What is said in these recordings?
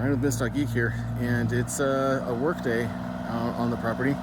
I'm with MiscDotGeek here, and it's a work day on the property.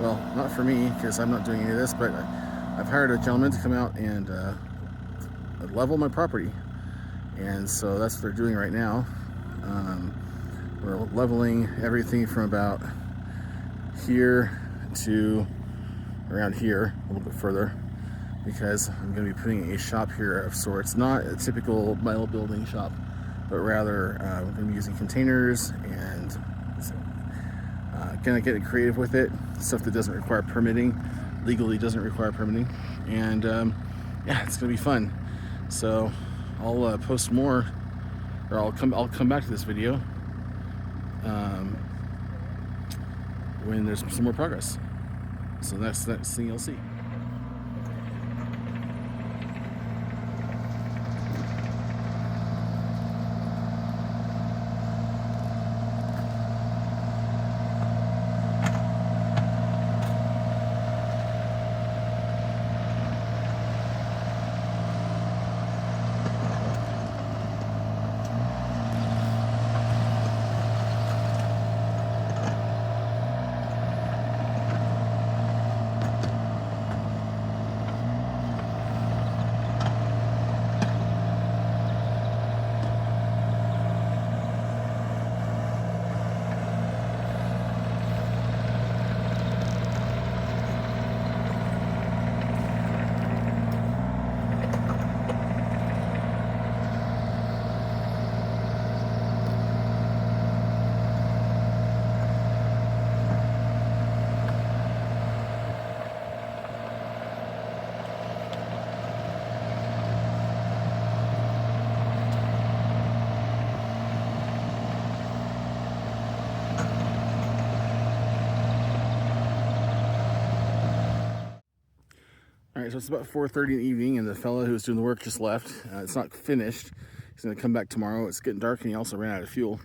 Well, not for me, because I'm not doing any of this, but I've hired a gentleman to come out and level my property. And so that's what they're doing right now. We're leveling everything from about here to around here, a little bit further, because I'm going to be putting a shop here of sorts. Not a typical metal building shop, but rather we're going to be using containers and going to get creative with it. Stuff that doesn't require permitting, legally doesn't require permitting, and yeah, it's going to be fun. So I'll post more, or I'll come back to this video when there's some more progress. So that's the next thing you'll see. All right, so it's about 4:30 in the evening, and the fellow who was doing the work just left. It's not finished. He's going to come back tomorrow. It's getting dark, and he also ran out of fuel.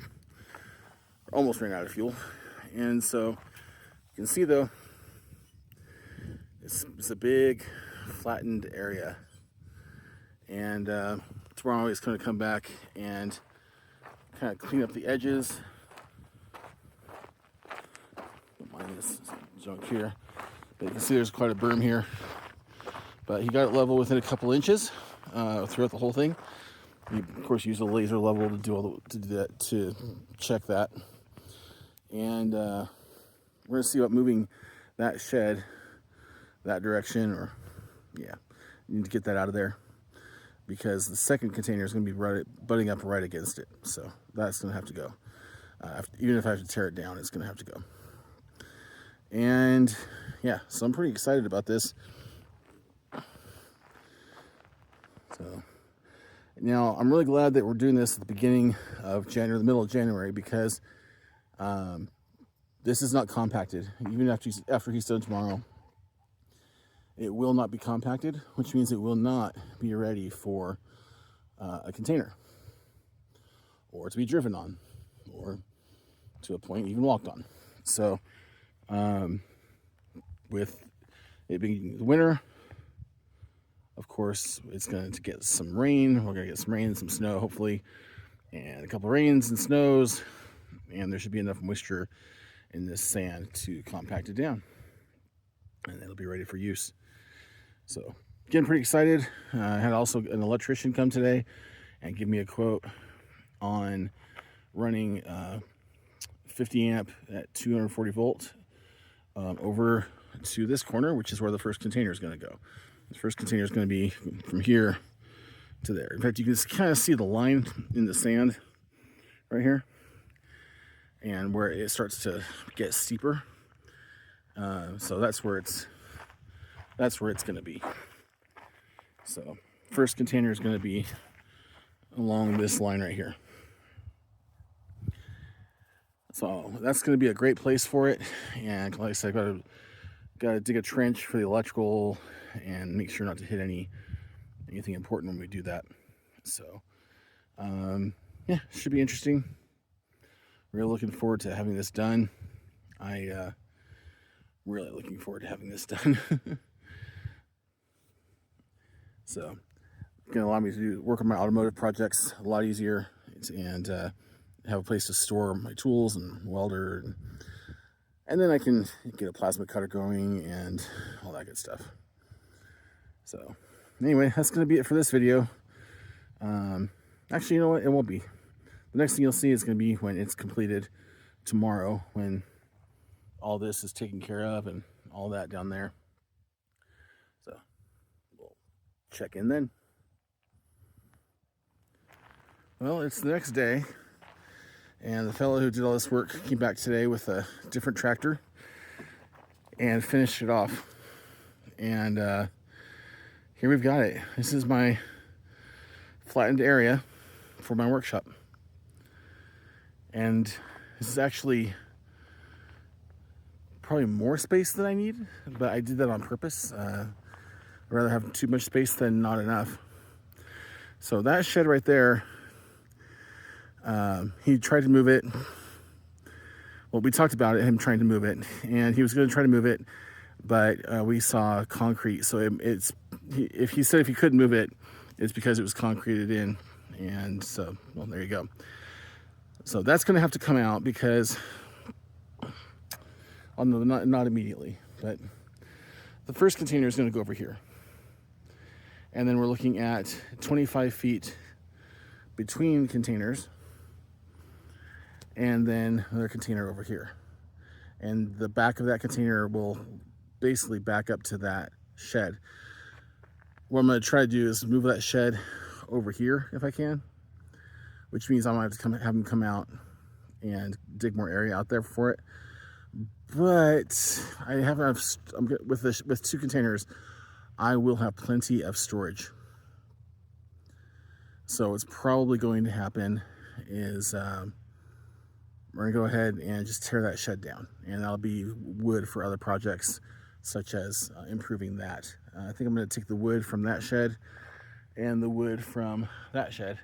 Or almost ran out of fuel. And so you can see, though, it's a big flattened area. And tomorrow he's going to come back and kind of clean up the edges. Don't mind this junk here. But you can see there's quite a berm here. But he got it level within a couple inches throughout the whole thing. He, of course, used a laser level to do that, to check that. And we're gonna see about moving that shed that direction, or yeah, you need to get that out of there because the second container is gonna be butting up right against it. So that's gonna have to go. Even if I have to tear it down, it's gonna have to go. And yeah, so I'm pretty excited about this. So now I'm really glad that we're doing this at the beginning of January, the middle of January, because this is not compacted. Even after he's done tomorrow, it will not be compacted, which means it will not be ready for a container, or to be driven on, or to a point even walked on. So with it being the winter, of course, it's going to get some rain. We're going to get some rain and some snow, hopefully, and a couple of rains and snows, and there should be enough moisture in this sand to compact it down, and it'll be ready for use. So, getting pretty excited. I had also an electrician come today and give me a quote on running 50 amp at 240 volt over to this corner, which is where the first container is going to go. The first container is going to be from here to there. In fact, you can kind of see the line in the sand right here, and where it starts to get steeper. So that's where it's going to be. So first container is going to be along this line right here. So that's going to be a great place for it. And like I said, I've got to dig a trench for the electrical and make sure not to hit anything important when we do that. So yeah, should be interesting. Really looking forward to having this done. Really looking forward to having this done. So it's going to allow me to work on my automotive projects a lot easier, and have a place to store my tools and welder, and then I can get a plasma cutter going and all that good stuff. So anyway, that's going to be it for this video. Actually, you know what? It won't be. The next thing you'll see is going to be when it's completed tomorrow, when all this is taken care of and all that down there. So we'll check in then. Well, it's the next day, and the fellow who did all this work came back today with a different tractor and finished it off. And here we've got it. This is my flattened area for my workshop. And this is actually probably more space than I need, but I did that on purpose. I'd rather have too much space than not enough. So that shed right there, he tried to move it. Well, we talked about it, him trying to move it, and he was going to try to move it, but we saw concrete. So if he said if he couldn't move it, it's because it was concreted in. And so, well, there you go. So that's going to have to come out because, not immediately, but the first container is going to go over here. And then we're looking at 25 feet between containers, and then another container over here. And the back of that container will basically back up to that shed. What I'm going to try to do is move that shed over here if I can, which means I'm going to have to have them come out and dig more area out there for it. But I have with 2 containers, I will have plenty of storage. So what's probably going to happen is we're gonna go ahead and just tear that shed down, and that'll be wood for other projects such as improving that. I think I'm gonna take the wood from that shed and the wood from that shed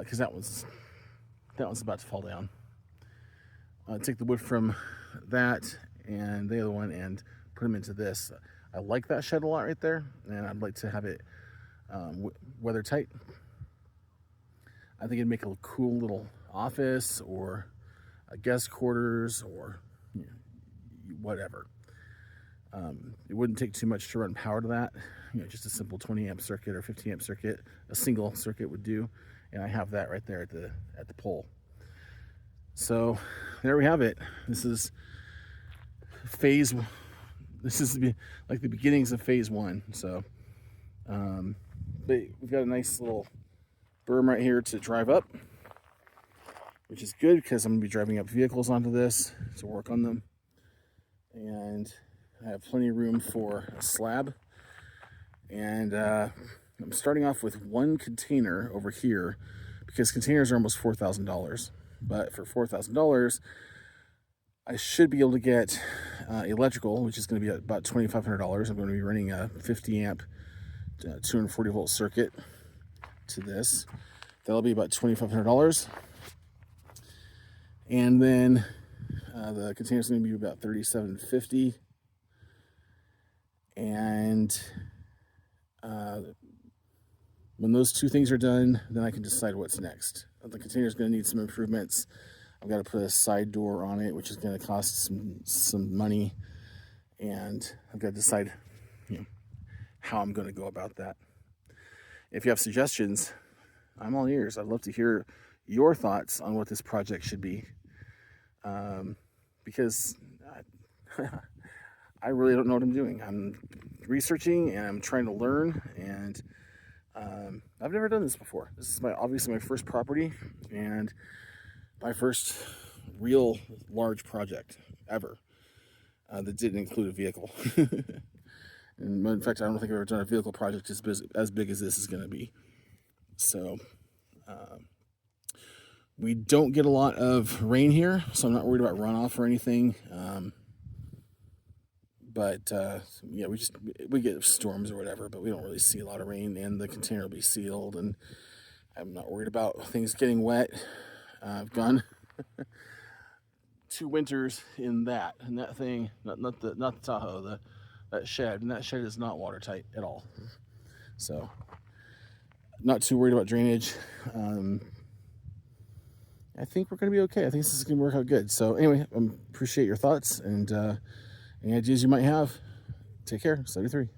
because that one's about to fall down. Take the wood from that and the other one and put them into this. I like that shed a lot right there, and I'd like to have it weather tight. I think it'd make a cool little office or a guest quarters or whatever. It wouldn't take too much to run power to that. Just a simple 20 amp circuit or 15 amp circuit, a single circuit would do. And I have that right there at the pole. So there we have it. This is like the beginnings of phase 1. So, but we've got a nice little berm right here to drive up, which is good because I'm gonna be driving up vehicles onto this to work on them. And I have plenty of room for a slab. And I'm starting off with 1 container over here because containers are almost $4,000. But for $4,000, I should be able to get electrical, which is going to be about $2,500. I'm going to be running a 50 amp 240 volt circuit to this. That'll be about $2,500. And then the container is going to be about $3,750. And when those 2 things are done, then I can decide what's next. The container is going to need some improvements. I've got to put a side door on it, which is going to cost some money, and I've got to decide, how I'm going to go about that. If you have suggestions, I'm all ears. I'd love to hear your thoughts on what this project should be, because I really don't know what I'm doing. I'm researching and I'm trying to learn, and I've never done this before. This is obviously my first property and my first real large project ever that didn't include a vehicle. And in fact, I don't think I've ever done a vehicle project as big as this is going to be. So we don't get a lot of rain here, so I'm not worried about runoff or anything. But yeah, we get storms or whatever, but we don't really see a lot of rain, and the container will be sealed, and I'm not worried about things getting wet. I've gone 2 winters in that, and that thing, not the Tahoe, that shed, and that shed is not watertight at all. So not too worried about drainage. I think we're going to be okay. I think this is going to work out good. So anyway, appreciate your thoughts and any ideas you might have. Take care. 73.